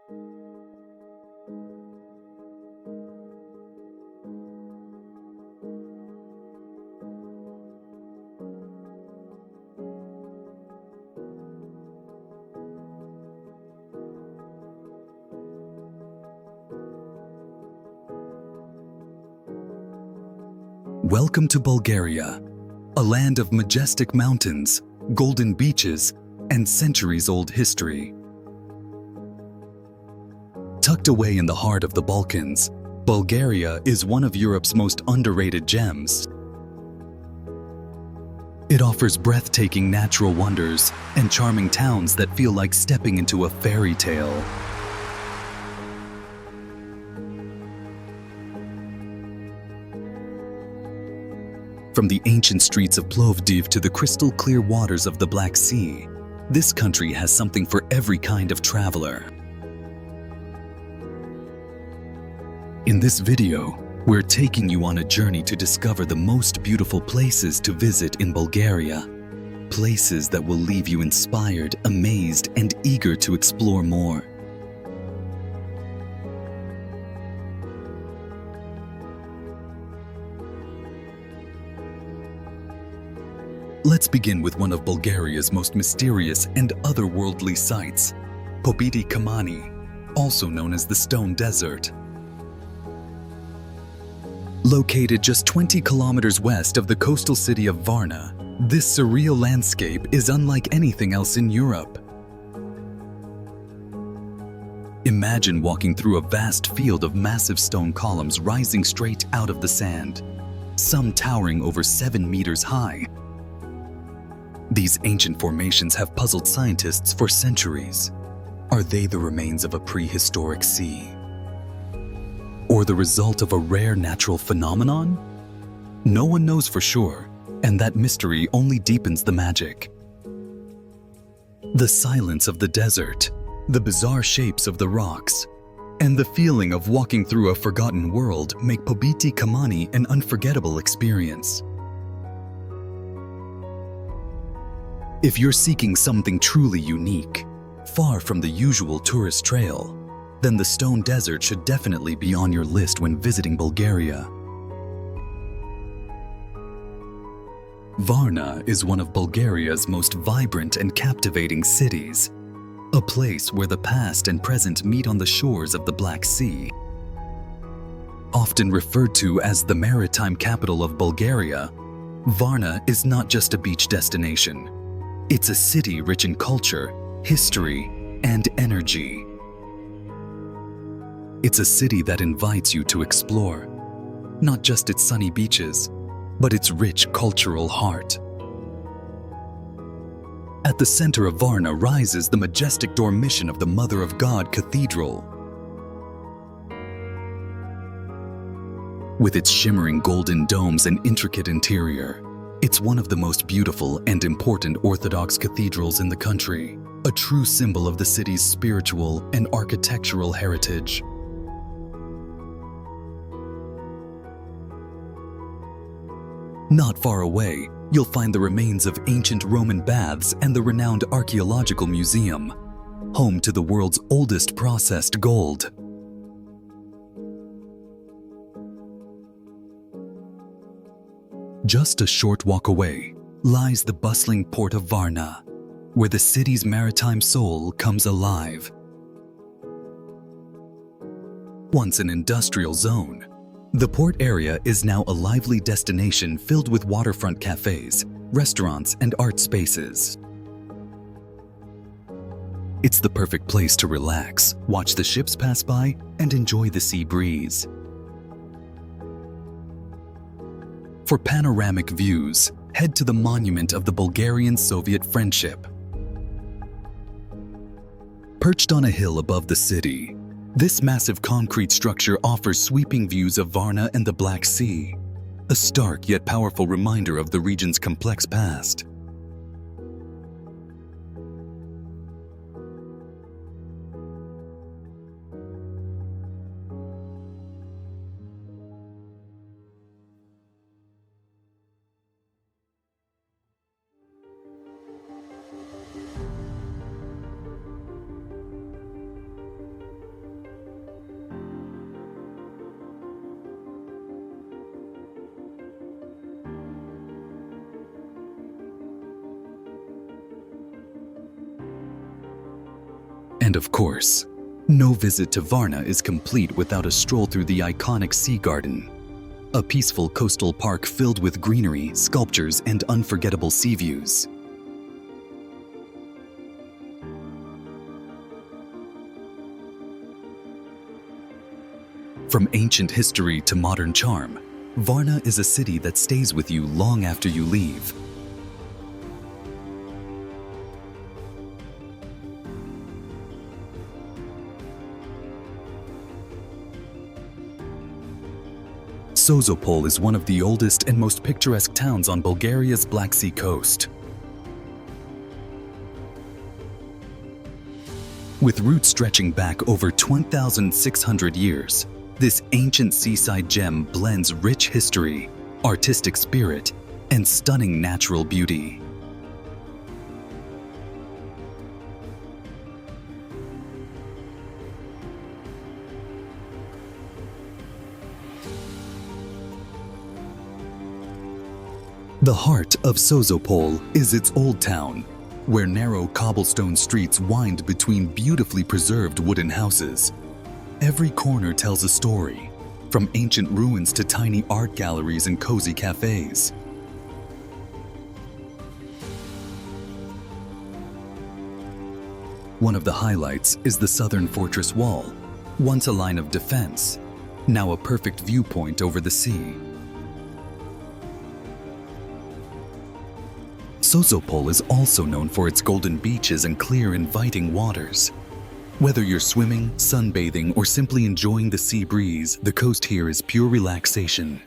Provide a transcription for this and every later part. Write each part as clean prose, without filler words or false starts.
Welcome to Bulgaria, a land of majestic mountains, golden beaches, and centuries-old history. Tucked away in the heart of the Balkans, Bulgaria is one of Europe's most underrated gems. It offers breathtaking natural wonders and charming towns that feel like stepping into a fairy tale. From the ancient streets of Plovdiv to the crystal-clear waters of the Black Sea, this country has something for every kind of traveler. In this video, we're taking you on a journey to discover the most beautiful places to visit in Bulgaria. Places that will leave you inspired, amazed, and eager to explore more. Let's begin with one of Bulgaria's most mysterious and otherworldly sites, Pobiti Kamani, also known as the Stone Desert. Located just 20 kilometers west of the coastal city of Varna, this surreal landscape is unlike anything else in Europe. Imagine walking through a vast field of massive stone columns rising straight out of the sand, some towering over 7 meters high. These ancient formations have puzzled scientists for centuries. Are they the remains of a prehistoric sea? Or the result of a rare natural phenomenon? No one knows for sure, and that mystery only deepens the magic. The silence of the desert, the bizarre shapes of the rocks, and the feeling of walking through a forgotten world make Pobiti Kamani an unforgettable experience. If you're seeking something truly unique, far from the usual tourist trail, then the Stone Desert should definitely be on your list when visiting Bulgaria. Varna is one of Bulgaria's most vibrant and captivating cities, a place where the past and present meet on the shores of the Black Sea. Often referred to as the maritime capital of Bulgaria, Varna is not just a beach destination. It's a city rich in culture, history, and energy. It's a city that invites you to explore, not just its sunny beaches, but its rich cultural heart. At the center of Varna rises the majestic Dormition of the Mother of God Cathedral. With its shimmering golden domes and intricate interior, it's one of the most beautiful and important Orthodox cathedrals in the country, a true symbol of the city's spiritual and architectural heritage. Not far away, you'll find the remains of ancient Roman baths and the renowned archaeological museum, home to the world's oldest processed gold. Just a short walk away lies the bustling port of Varna, where the city's maritime soul comes alive. Once an industrial zone, the port area is now a lively destination filled with waterfront cafes, restaurants, and art spaces. It's the perfect place to relax, watch the ships pass by, and enjoy the sea breeze. For panoramic views, head to the monument of the Bulgarian-Soviet friendship. Perched on a hill above the city, this massive concrete structure offers sweeping views of Varna and the Black Sea, a stark yet powerful reminder of the region's complex past. And of course, no visit to Varna is complete without a stroll through the iconic Sea Garden, a peaceful coastal park filled with greenery, sculptures, and unforgettable sea views. From ancient history to modern charm, Varna is a city that stays with you long after you leave. Sozopol is one of the oldest and most picturesque towns on Bulgaria's Black Sea coast. With roots stretching back over 1,600 years, this ancient seaside gem blends rich history, artistic spirit, and stunning natural beauty. The heart of Sozopol is its old town, where narrow cobblestone streets wind between beautifully preserved wooden houses. Every corner tells a story, from ancient ruins to tiny art galleries and cozy cafes. One of the highlights is the southern fortress wall, once a line of defense, now a perfect viewpoint over the sea. Sozopol is also known for its golden beaches and clear, inviting waters. Whether you're swimming, sunbathing, or simply enjoying the sea breeze, the coast here is pure relaxation.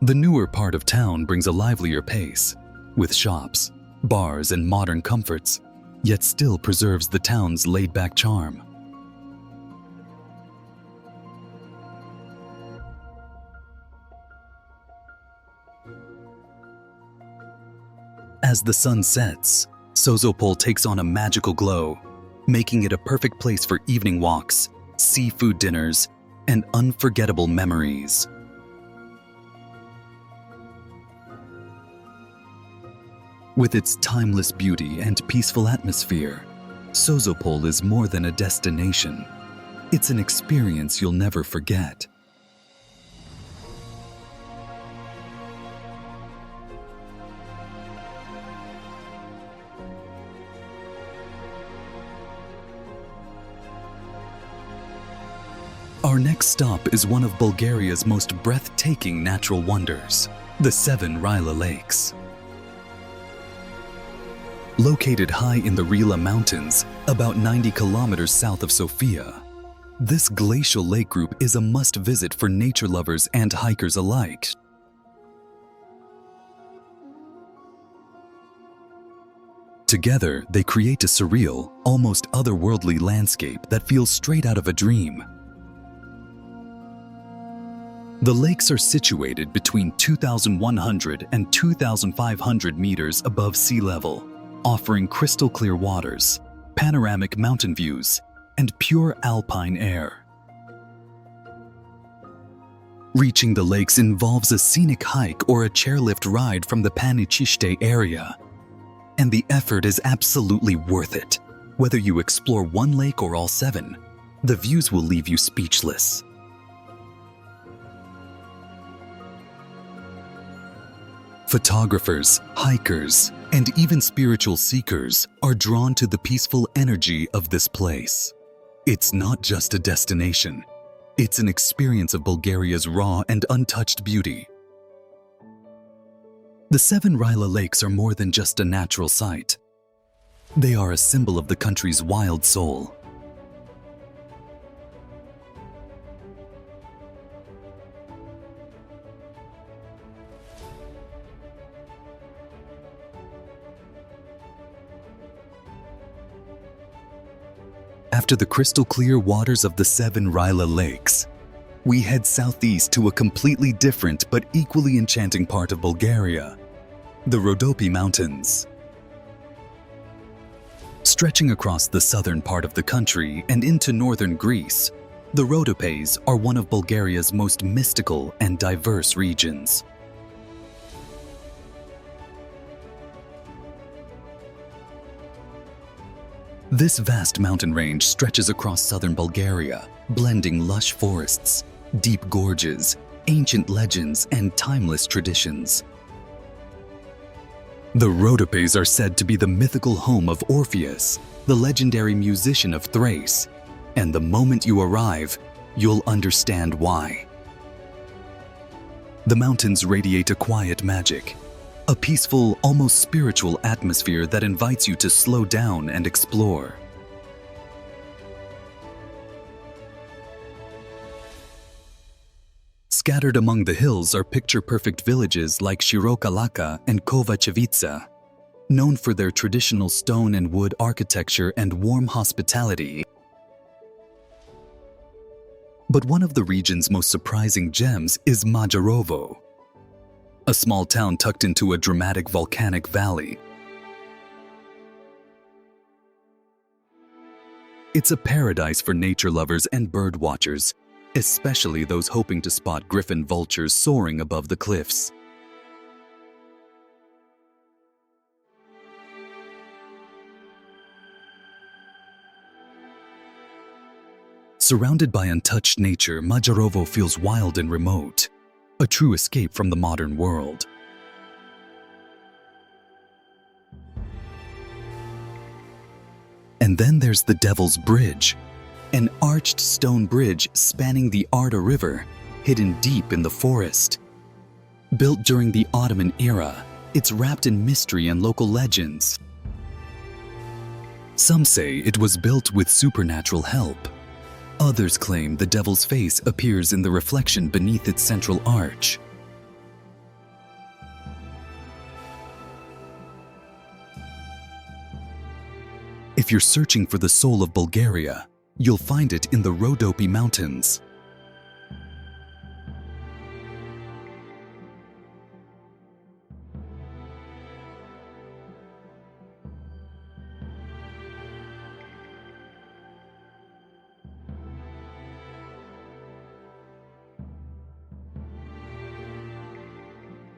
The newer part of town brings a livelier pace, with shops, bars, and modern comforts, yet still preserves the town's laid-back charm. As the sun sets, Sozopol takes on a magical glow, making it a perfect place for evening walks, seafood dinners, and unforgettable memories. With its timeless beauty and peaceful atmosphere, Sozopol is more than a destination. It's an experience you'll never forget. Our next stop is one of Bulgaria's most breathtaking natural wonders, the 7 Rila Lakes. Located high in the Rila Mountains, about 90 kilometers south of Sofia, this glacial lake group is a must-visit for nature lovers and hikers alike. Together, they create a surreal, almost otherworldly landscape that feels straight out of a dream. The lakes are situated between 2,100 and 2,500 meters above sea level, offering crystal clear waters, panoramic mountain views, and pure alpine air. Reaching the lakes involves a scenic hike or a chairlift ride from the Panichiste area, and the effort is absolutely worth it. Whether you explore one lake or all 7, the views will leave you speechless. Photographers, hikers, and even spiritual seekers are drawn to the peaceful energy of this place. It's not just a destination. It's an experience of Bulgaria's raw and untouched beauty. The 7 Rila Lakes are more than just a natural sight. They are a symbol of the country's wild soul. After the crystal-clear waters of the 7 Rila Lakes, we head southeast to a completely different but equally enchanting part of Bulgaria, the Rhodope Mountains. Stretching across the southern part of the country and into northern Greece, the Rhodopes are one of Bulgaria's most mystical and diverse regions. This vast mountain range stretches across southern Bulgaria, blending lush forests, deep gorges, ancient legends, and timeless traditions. The Rhodopes are said to be the mythical home of Orpheus, the legendary musician of Thrace, and the moment you arrive, you'll understand why. The mountains radiate a quiet magic, a peaceful, almost spiritual atmosphere that invites you to slow down and explore. Scattered among the hills are picture-perfect villages like Shiroka Laka and Kovachevica, known for their traditional stone and wood architecture and warm hospitality. But one of the region's most surprising gems is Majerovo, a small town tucked into a dramatic volcanic valley. It's a paradise for nature lovers and bird watchers, especially those hoping to spot griffon vultures soaring above the cliffs. Surrounded by untouched nature, Majerovo feels wild and remote, a true escape from the modern world. And then there's the Devil's Bridge, an arched stone bridge spanning the Arda River, hidden deep in the forest. Built during the Ottoman era, it's wrapped in mystery and local legends. Some say it was built with supernatural help. Others claim the devil's face appears in the reflection beneath its central arch. If you're searching for the soul of Bulgaria, you'll find it in the Rhodope Mountains.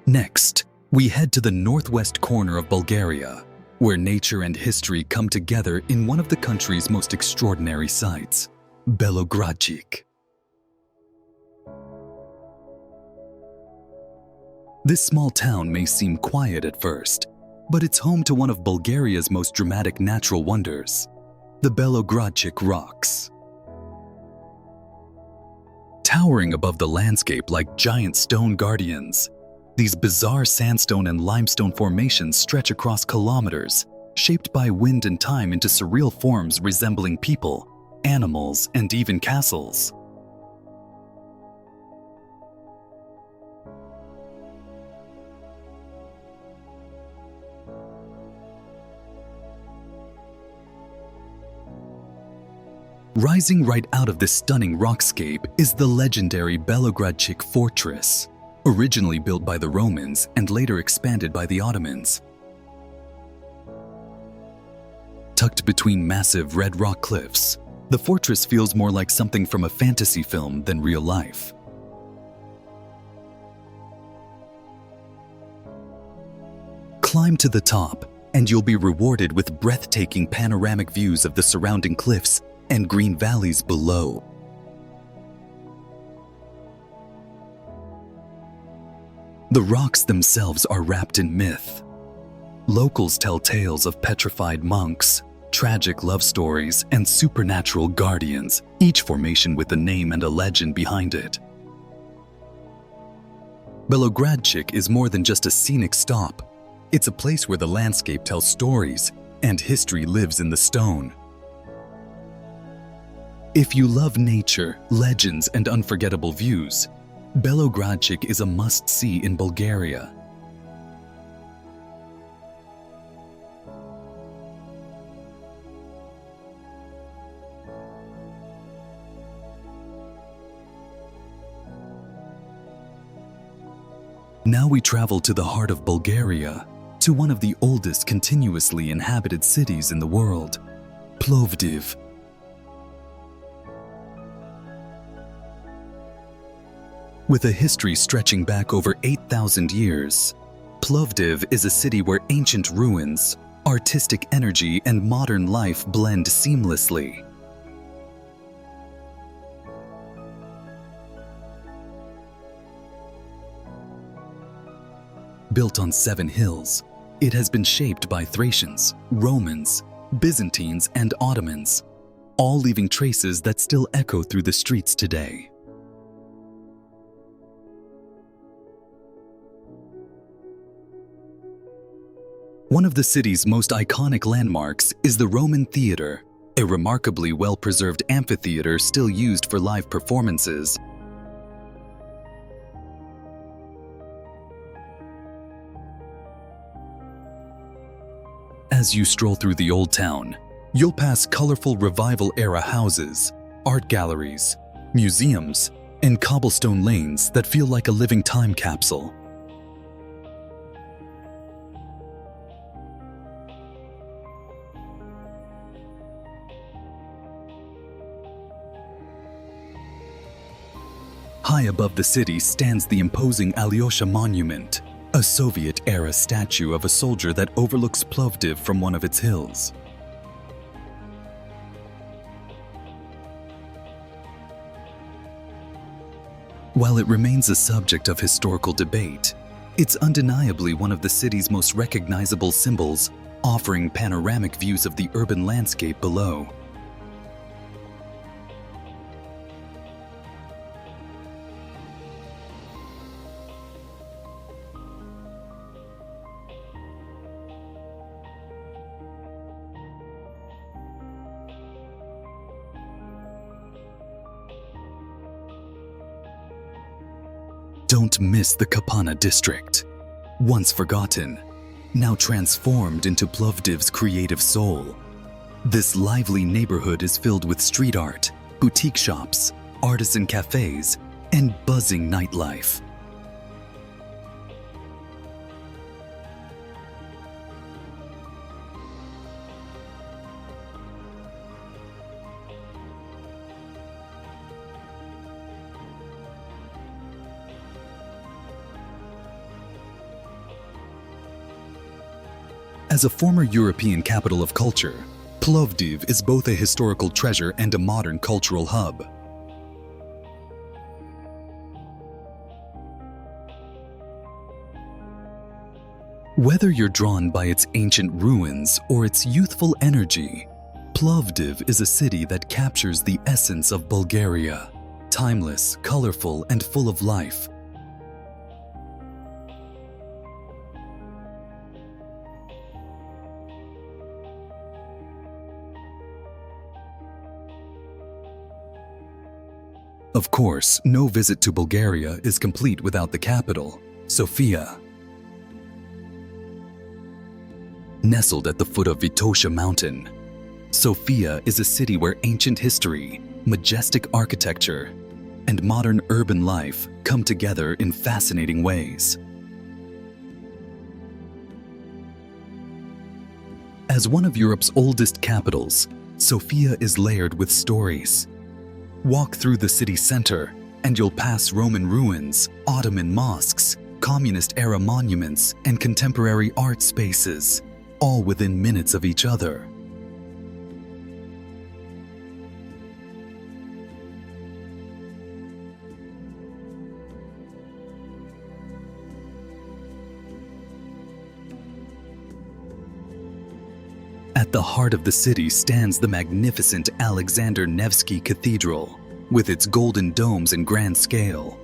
Next, we head to the northwest corner of Bulgaria, where nature and history come together in one of the country's most extraordinary sights, Belogradchik. This small town may seem quiet at first, but it's home to one of Bulgaria's most dramatic natural wonders, the Belogradchik rocks. Towering above the landscape like giant stone guardians, these bizarre sandstone and limestone formations stretch across kilometers, shaped by wind and time into surreal forms resembling people, animals, and even castles. Rising right out of this stunning rockscape is the legendary Belogradchik fortress, originally built by the Romans and later expanded by the Ottomans. Tucked between massive red rock cliffs, the fortress feels more like something from a fantasy film than real life. Climb to the top, and you'll be rewarded with breathtaking panoramic views of the surrounding cliffs and green valleys below. The rocks themselves are wrapped in myth. Locals tell tales of petrified monks, tragic love stories, and supernatural guardians, each formation with a name and a legend behind it. Belogradchik is more than just a scenic stop. It's a place where the landscape tells stories and history lives in the stone. If you love nature, legends, and unforgettable views, Belogradchik is a must-see in Bulgaria. Now we travel to the heart of Bulgaria, to one of the oldest continuously inhabited cities in the world, Plovdiv. With a history stretching back over 8,000 years, Plovdiv is a city where ancient ruins, Artistic energy and modern life blend seamlessly. Built on 7 hills, it has been shaped by Thracians, Romans, Byzantines, and Ottomans, all leaving traces that still echo through the streets today. One of the city's most iconic landmarks is the Roman Theatre, a remarkably well-preserved amphitheater still used for live performances. As you stroll through the old town, you'll pass colorful revival-era houses, art galleries, museums, and cobblestone lanes that feel like a living time capsule. High above the city stands the imposing Rhodope Monument, a Soviet-era statue of a soldier that overlooks Plovdiv from one of its hills. While it remains a subject of historical debate, it's undeniably one of the city's most recognizable symbols, offering panoramic views of the urban landscape below. Don't miss the Kamani district. Once forgotten, now transformed into Plovdiv's creative soul. This lively neighborhood is filled with street art, boutique shops, artisan cafes, and buzzing nightlife. As a former European capital of culture, Plovdiv is both a historical treasure and a modern cultural hub. Whether you're drawn by its ancient ruins or its youthful energy, Plovdiv is a city that captures the essence of Bulgaria, timeless, colorful, and full of life. Of course, no visit to Bulgaria is complete without the capital, Sofia. Nestled at the foot of Rhodope Mountain, Sofia is a city where ancient history, majestic architecture, and modern urban life come together in fascinating ways. As one of Europe's oldest capitals, Sofia is layered with stories. Walk through the city center, and you'll pass Roman ruins, Ottoman mosques, communist-era monuments, and contemporary art spaces, all within minutes of each other. At the heart of the city stands the magnificent Alexander Nevsky Cathedral, with its golden domes and grand scale.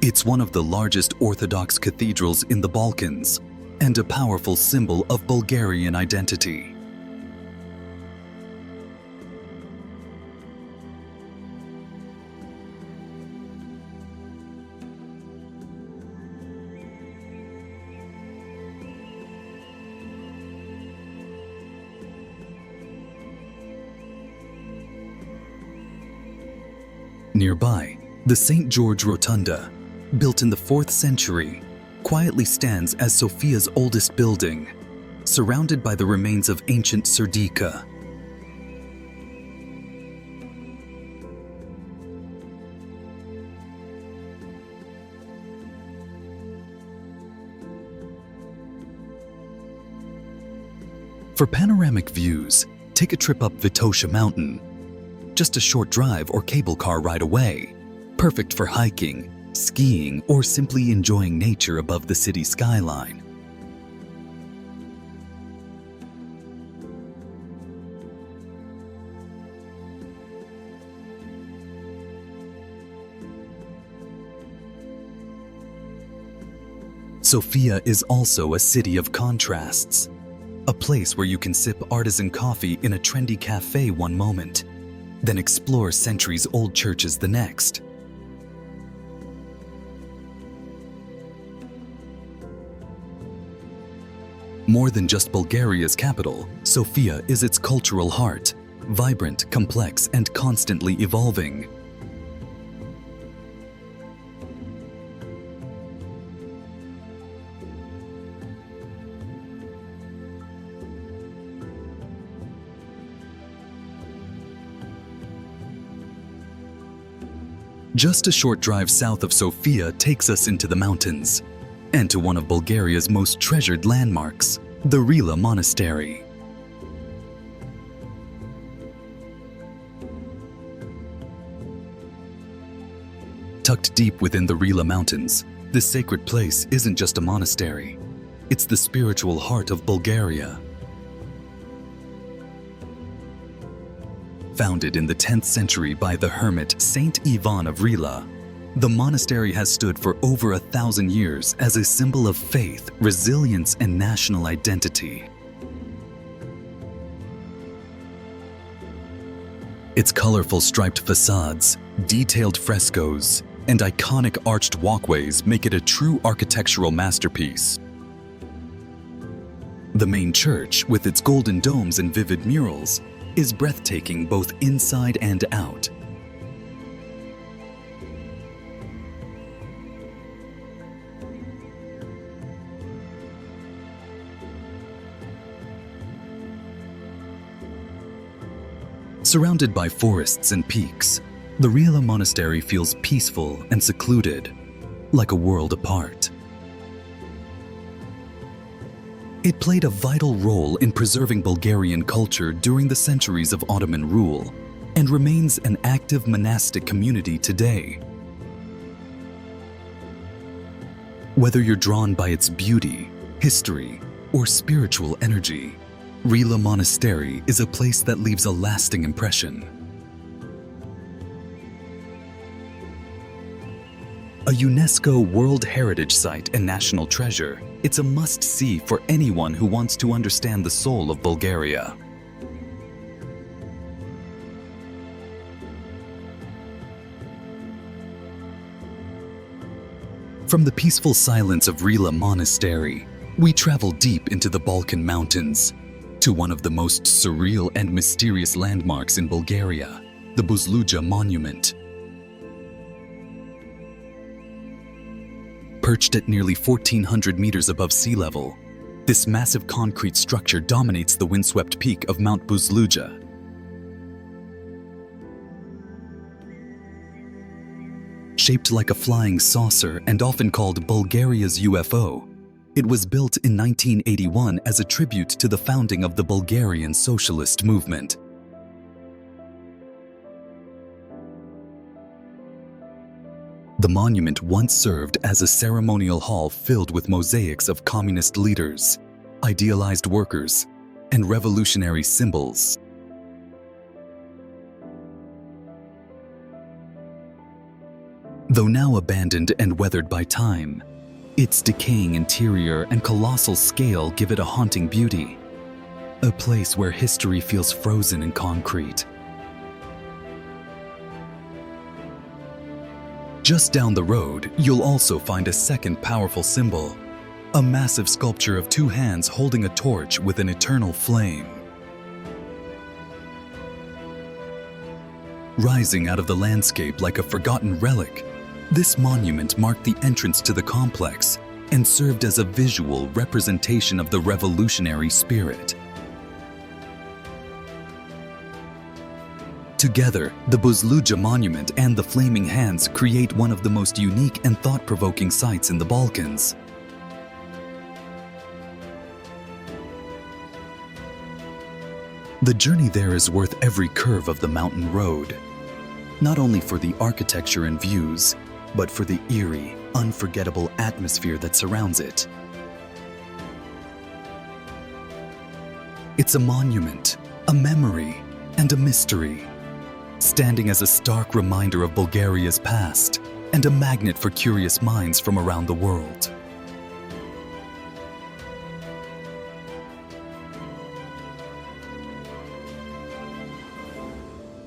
It's one of the largest Orthodox cathedrals in the Balkans, and a powerful symbol of Bulgarian identity. Nearby, the St. George Rotunda, built in the 4th century, quietly stands as Sofia's oldest building, surrounded by the remains of ancient Serdika. For panoramic views, take a trip up Vitosha Mountain. Just a short drive or cable car ride away. Perfect for hiking, skiing, or simply enjoying nature above the city skyline. Sofia is also a city of contrasts. A place where you can sip artisan coffee in a trendy cafe one moment, then explore centuries-old churches the next. More than just Bulgaria's capital, Sofia is its cultural heart, vibrant, complex, and constantly evolving. Just a short drive south of Sofia takes us into the mountains, and to one of Bulgaria's most treasured landmarks, the Rila Monastery. Tucked deep within the Rila Mountains, this sacred place isn't just a monastery. It's the spiritual heart of Bulgaria. Founded in the 10th century by the hermit Saint Ivan of Rila, the monastery has stood for over 1,000 years as a symbol of faith, resilience, and national identity. Its colorful striped facades, detailed frescoes, and iconic arched walkways make it a true architectural masterpiece. The main church, with its golden domes and vivid murals, is breathtaking both inside and out. Surrounded by forests and peaks, the Rila Monastery feels peaceful and secluded, like a world apart. It played a vital role in preserving Bulgarian culture during the centuries of Ottoman rule and remains an active monastic community today. Whether you're drawn by its beauty, history, or spiritual energy, Rila Monastery is a place that leaves a lasting impression. A UNESCO World Heritage Site and national treasure, it's a must-see for anyone who wants to understand the soul of Bulgaria. From the peaceful silence of Rila Monastery, we travel deep into the Balkan Mountains, to one of the most surreal and mysterious landmarks in Bulgaria, the Buzludzha Monument. Perched at nearly 1,400 meters above sea level, this massive concrete structure dominates the windswept peak of Mount Buzludzha. Shaped like a flying saucer and often called Bulgaria's UFO, it was built in 1981 as a tribute to the founding of the Bulgarian socialist movement. The monument once served as a ceremonial hall filled with mosaics of communist leaders, idealized workers, and revolutionary symbols. Though now abandoned and weathered by time, its decaying interior and colossal scale give it a haunting beauty, a place where history feels frozen in concrete. Just down the road, you'll also find a second powerful symbol, a massive sculpture of two hands holding a torch with an eternal flame. Rising out of the landscape like a forgotten relic, this monument marked the entrance to the complex and served as a visual representation of the revolutionary spirit. Together, the Buzludzha Monument and the Flaming Hands create one of the most unique and thought-provoking sites in the Balkans. The journey there is worth every curve of the mountain road, not only for the architecture and views, but for the eerie, unforgettable atmosphere that surrounds it. It's a monument, a memory, and a mystery, standing as a stark reminder of Bulgaria's past and a magnet for curious minds from around the world.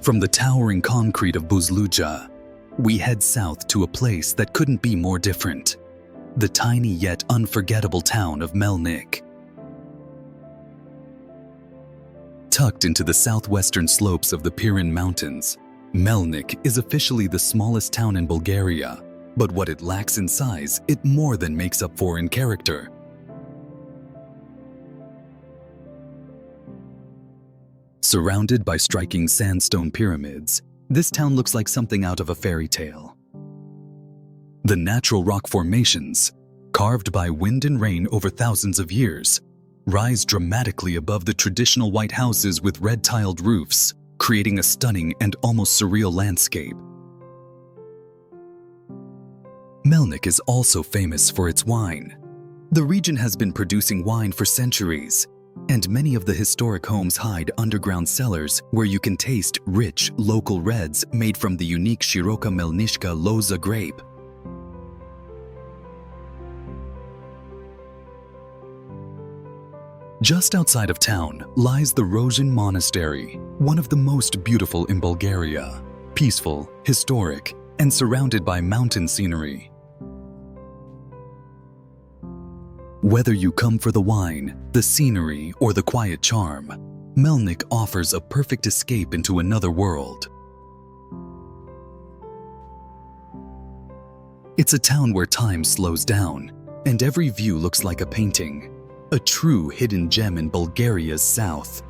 From the towering concrete of Buzludzha, we head south to a place that couldn't be more different, the tiny yet unforgettable town of Melnik. Tucked into the southwestern slopes of the Pirine Mountains, Melnik is officially the smallest town in Bulgaria, but what it lacks in size, it more than makes up for in character. Surrounded by striking sandstone pyramids, this town looks like something out of a fairy tale. The natural rock formations, carved by wind and rain over thousands of years, rise dramatically above the traditional white houses with red-tiled roofs, creating a stunning and almost surreal landscape. Melnik is also famous for its wine. The region has been producing wine for centuries, and many of the historic homes hide underground cellars where you can taste rich local reds made from the unique Shiroka Melnishka Loza grape. Just outside of town lies the Rhodope Monastery, one of the most beautiful in Bulgaria, peaceful, historic, and surrounded by mountain scenery. Whether you come for the wine, the scenery, or the quiet charm, Melnik offers a perfect escape into another world. It's a town where time slows down, and every view looks like a painting, a true hidden gem in Bulgaria's south.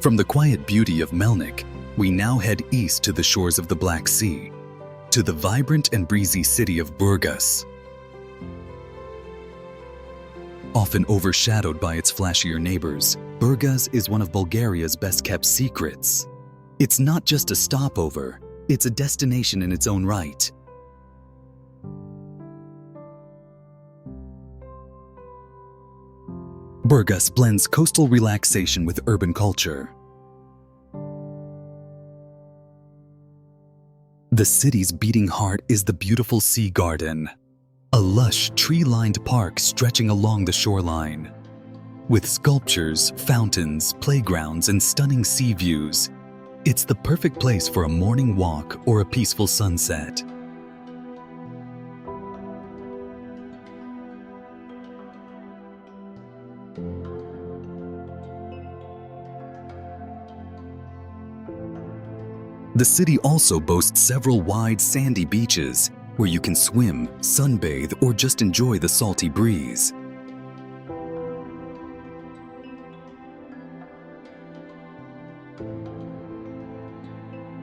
From the quiet beauty of Melnik, we now head east to the shores of the Black Sea, to the vibrant and breezy city of Burgas. Often overshadowed by its flashier neighbors, Burgas is one of Bulgaria's best-kept secrets. It's not just a stopover, it's a destination in its own right. Burgas blends coastal relaxation with urban culture. The city's beating heart is the beautiful Sea Garden, a lush, tree-lined park stretching along the shoreline. With sculptures, fountains, playgrounds, and stunning sea views, it's the perfect place for a morning walk or a peaceful sunset. The city also boasts several wide, sandy beaches where you can swim, sunbathe, or just enjoy the salty breeze.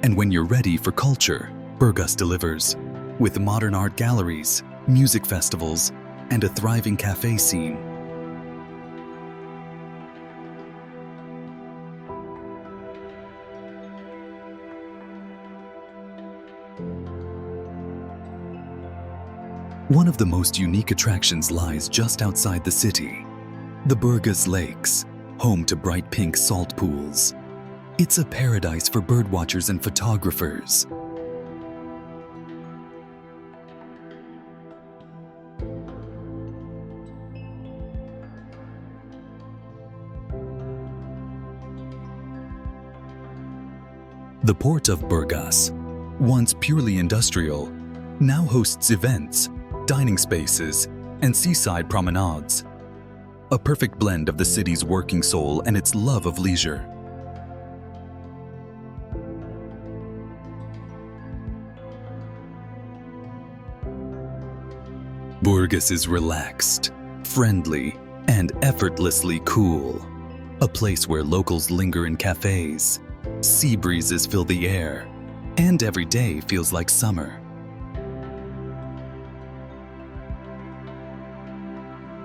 And when you're ready for culture, Burgas delivers, with modern art galleries, music festivals, and a thriving cafe scene. One of the most unique attractions lies just outside the city, the Burgas Lakes, home to bright pink salt pools. It's a paradise for birdwatchers and photographers. The port of Burgas, once purely industrial, now hosts events, dining spaces, and seaside promenades. A perfect blend of the city's working soul and its love of leisure. Burgas is relaxed, friendly, and effortlessly cool. a place where locals linger in cafes, sea breezes fill the air, and every day feels like summer.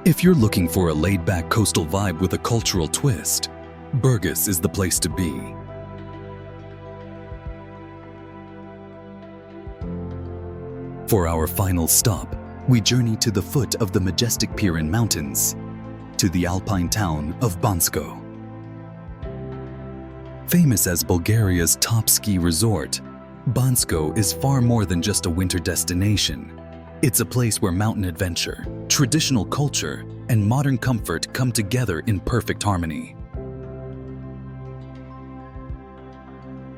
If you're looking for a laid-back coastal vibe with a cultural twist, Burgas is the place to be. For our final stop, we journey to the foot of the majestic Pirin Mountains, to the alpine town of Bansko. Famous as Bulgaria's top ski resort, Bansko is far more than just a winter destination. It's a place where mountain adventure, traditional culture, and modern comfort come together in perfect harmony.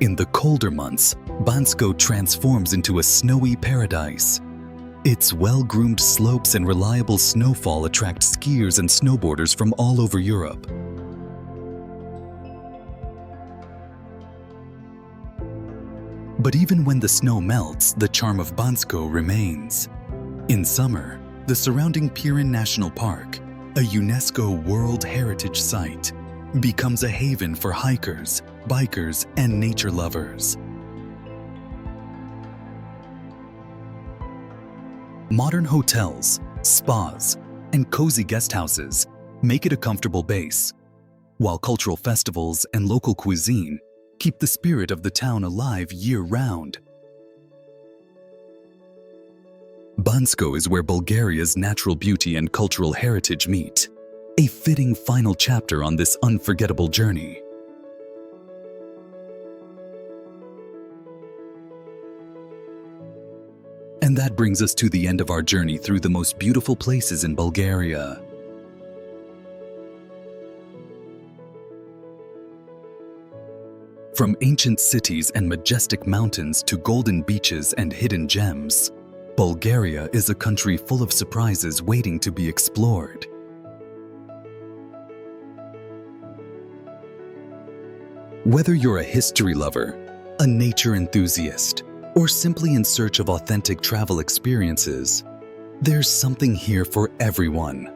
In the colder months, Bansko transforms into a snowy paradise. Its well-groomed slopes and reliable snowfall attract skiers and snowboarders from all over Europe. But even when the snow melts, the charm of Bansko remains. In summer, the surrounding Pirin National Park, a UNESCO World Heritage Site, becomes a haven for hikers, bikers, and nature lovers. Modern hotels, spas, and cozy guest houses make it a comfortable base, while cultural festivals and local cuisine keep the spirit of the town alive year-round. Bansko is where Bulgaria's natural beauty and cultural heritage meet, a fitting final chapter on this unforgettable journey. And that brings us to the end of our journey through the most beautiful places in Bulgaria. From ancient cities and majestic mountains to golden beaches and hidden gems, Bulgaria is a country full of surprises waiting to be explored. Whether you're a history lover, a nature enthusiast, or simply in search of authentic travel experiences, there's something here for everyone.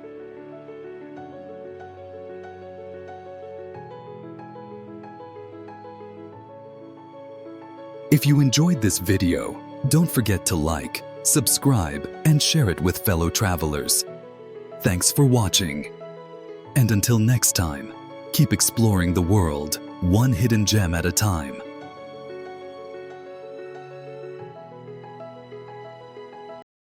If you enjoyed this video, don't forget to like, subscribe, and share it with fellow travelers. Thanks for watching. And until next time, keep exploring the world, one hidden gem at a time.